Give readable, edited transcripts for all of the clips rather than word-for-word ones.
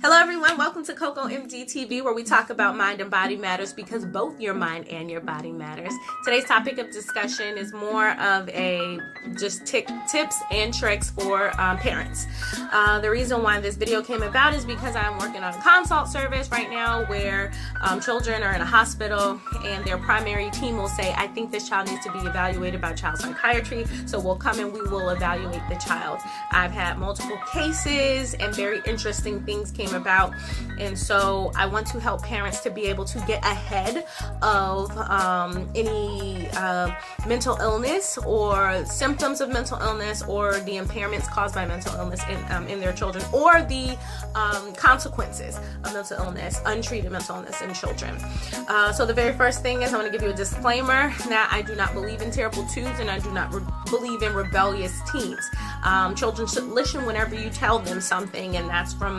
Hello everyone, welcome to Coco MD TV, where we talk about mind and body matters because both your mind and your body matters. Today's topic of discussion is more of a just tips and tricks for parents. The reason why this video came about is because I'm working on a consult service right now where children are in a hospital and their primary team will say, I think this child needs to be evaluated by child psychiatry, so we'll come and we will evaluate the child. I've had multiple cases and very interesting things came about, and so I want to help parents to be able to get ahead of any mental illness or symptoms of mental illness or the impairments caused by mental illness in their children, or the consequences of mental illness, untreated mental illness in children. So the very first thing is I want to give you a disclaimer that I do not believe in terrible twos and I do not believe in rebellious teens. Children should listen whenever you tell them something, and that's from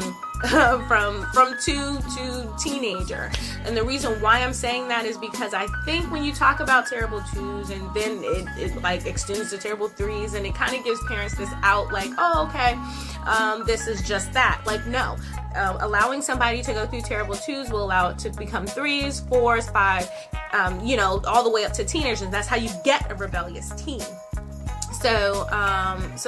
2 to teenager. And the reason why I'm saying that is because I think when you talk about terrible twos and then it like extends to terrible threes, and it kind of gives parents this out like, oh, okay, this is just that. Like, no. Allowing somebody to go through terrible twos will allow it to become threes, fours, five, all the way up to teenagers. That's how you get a rebellious teen. So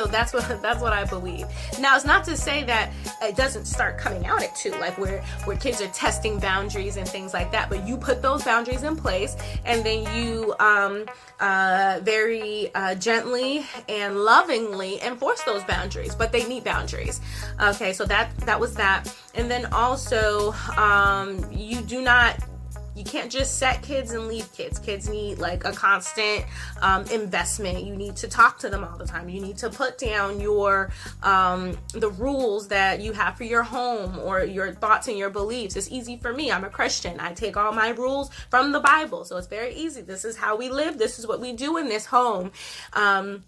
that's what I believe. Now, it's not to say that it doesn't start coming out at 2, like where kids are testing boundaries and things like that. But you put those boundaries in place, and then you very gently and lovingly enforce those boundaries. But they need boundaries. Okay, so that was that. And then also, you can't just set kids and leave kids. Kids need like a constant investment. You need to talk to them all the time. You need to put down your the rules that you have for your home or your thoughts and your beliefs. It's easy for me. I'm a Christian. I take all my rules from the Bible. So it's very easy. This is how we live. This is what we do in this home. And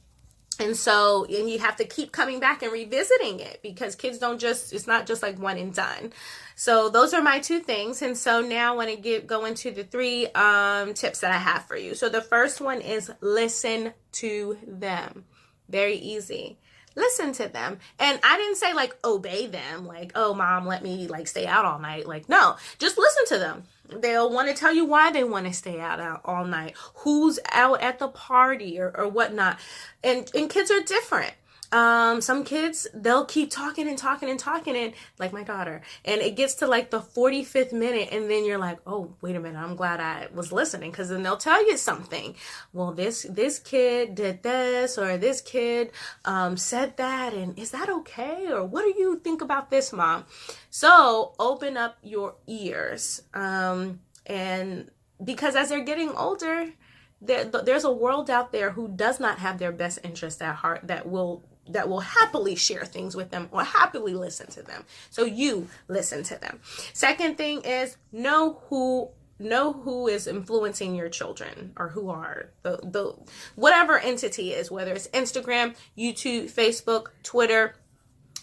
you have to keep coming back and revisiting it because kids it's not just like one and done. So those are my 2 things. And so now I want to go into the 3 tips that I have for you. So the first one is listen to them. Very easy. Listen to them. And I didn't say like obey them, like, oh, mom, let me like stay out all night. Like, no, just listen to them. They'll want to tell you why they want to stay out all night, who's out at the party or whatnot. And kids are different. Some kids, they'll keep talking and like my daughter, and it gets to like the 45th minute, and then you're like, oh, wait a minute, I'm glad I was listening, because then they'll tell you something. Well, this kid did this, or this kid said that, and is that okay? Or what do you think about this, mom? So open up your ears, and because as they're getting older, there's a world out there who does not have their best interest at heart that will happily share things with them or happily listen to them. So you listen to them. Second thing is know who is influencing your children, or who are the whatever entity is, whether it's Instagram, YouTube, Facebook, Twitter,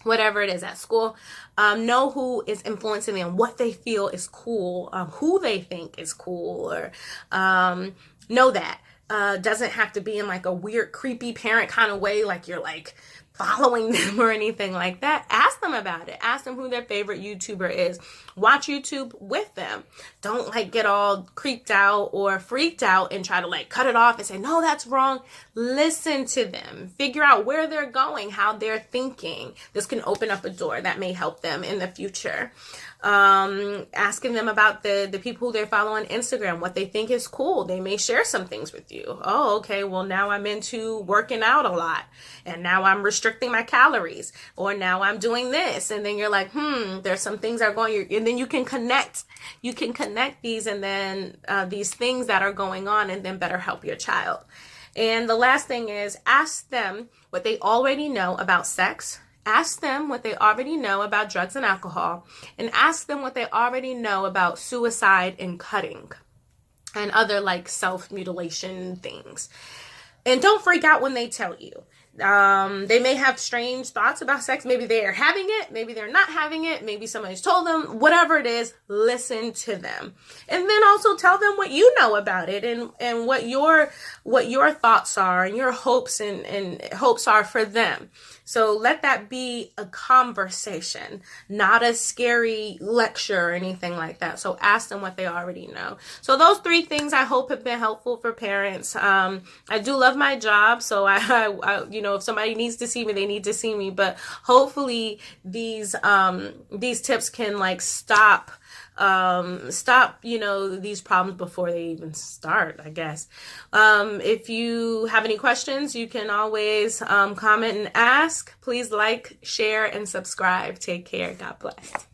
whatever it is at school. Know who is influencing them, what they feel is cool, who they think is cool, or know that. Doesn't have to be in like a weird, creepy parent kind of way, like you're like following them or anything like that. Ask them about it. Ask them who their favorite YouTuber is. Watch YouTube with them. Don't like get all creeped out or freaked out and try to like cut it off and say, no, that's wrong. Listen to them. Figure out where they're going, how they're thinking. This can open up a door that may help them in the future. Asking them about the people who they follow on Instagram, what they think is cool. They may share some things with you. Oh, okay, well now I'm into working out a lot, and now I'm restricting my calories, or now I'm doing this, and then you're like, there's some things that are going, and then you can connect these, and then these things that are going on, and then better help your child. And the last thing is ask them what they already know about sex. Ask them what they already know about drugs and alcohol, and ask them what they already know about suicide and cutting and other like self-mutilation things. And don't freak out when they tell you. They may have strange thoughts about sex. Maybe they are having it. Maybe they're not having it. Maybe somebody's told them. Whatever it is, listen to them. And then also tell them what you know about it and what your thoughts are and your hopes and hopes are for them. So let that be a conversation, not a scary lecture or anything like that. So ask them what they already know. So those 3 things I hope have been helpful for parents. I do love my job, so I if somebody needs to see me, they need to see me. But hopefully these tips can like stop these problems before they even start, I guess. If you have any questions, you can always comment and ask. Please like, share, and subscribe. Take care. God bless.